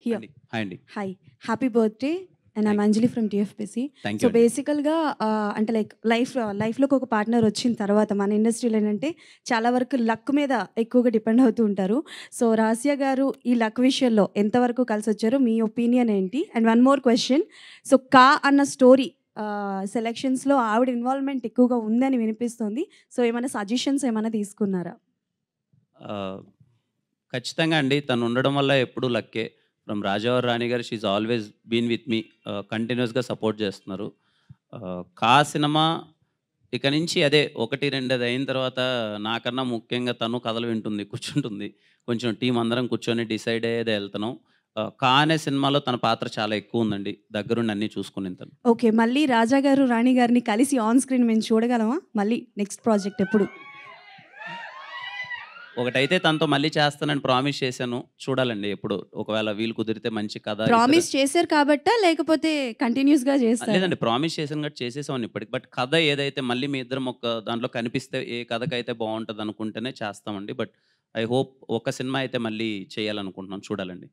Here. అండి. Hi అండి. Hi. Happy birthday and I'm Anjali from TFPC. Thank so, you అండి. బేసికల్‌గా అంటే లైక్ లైఫ్‌లోకి ఒక పార్ట్నర్ వచ్చిన తర్వాత మన ఇండస్ట్రీలో ఏంటంటే చాలా వరకు లక్ మీద ఎక్కువగా డిపెండ్ అవుతూ ఉంటారు. సో, రాసియా గారు ఈ లక్ విషయంలో ఎంతవరకు కలిసొచ్చారు? మీ ఒపీనియన్ ఏంటి? And one more question. So, 'కా' అన్న స్టోరీ సెలక్షన్స్‌లో ఆవిడ ఇన్వాల్వ్‌మెంట్ ఎక్కువగా ఉందని వినిపిస్తుంది. సో, ఏమైనా సజెషన్స్ ఏమైనా తీసుకున్నారా? ఆహ్, ఖచ్చితంగా అండి. తను ఉండడం వల్ల ఎప్పుడూ లక్కే. ఫ్రమ్ 'రాజావారి రాణి' గారు she is always been with me. కంటిన్యూయస్‌గా సపోర్ట్ చేస్తున్నారు. 'కా' సినిమా ఇక నుంచి అదే 1, 2 అది అయిన తర్వాత నాకన్నా ముఖ్యంగా తను కథలు వింటుంది, కూర్చుంటుంది. కొంచెం టీమ్ అందరం కూర్చొని డిసైడ్ అయ్యేదే ఎళ్తున్నాం. 'కా' అనే సినిమాలో తన పాత్ర చాలా ఎక్కువుందండి. దగ్గరుండి అన్నీ చూసుకునింది తను. ఓకే. మళ్ళీ 'రాజా గారు, రాణి' గారిని కలిసి ఆన్ స్క్రీన్ మేము చూడగలమా? మళ్ళీ నెక్స్ట్ ప్రాజెక్ట్ ఎప్పుడు? ఒకటైతే తనతో మళ్ళీ చేస్తానని ప్రామిస్ చేశాను. చూడాలండి ఎప్పుడు. ఒకవేళ వీలు కుదిరితే మంచి కథ ప్రామిస్ చేశారు కాబట్టా? లేకపోతే కంటిన్యూస్‌గా చేస్తారా? లేదండి. ప్రామిస్ చేశాను కాబట్టి చేసేసామని ఇప్పటికి. బట్ కథ ఏదైతే మళ్ళీ మీ ఇద్దరం ఒక దాంట్లో కనిపిస్తే ఏ కథకైతే బావుంటదనుకుంటేనే చేస్తామండి. బట్ ఐ హోప్ ఒక సినిమా అయితే మళ్ళీ చేయాలనుకుంటున్నాం. చూడాలండి.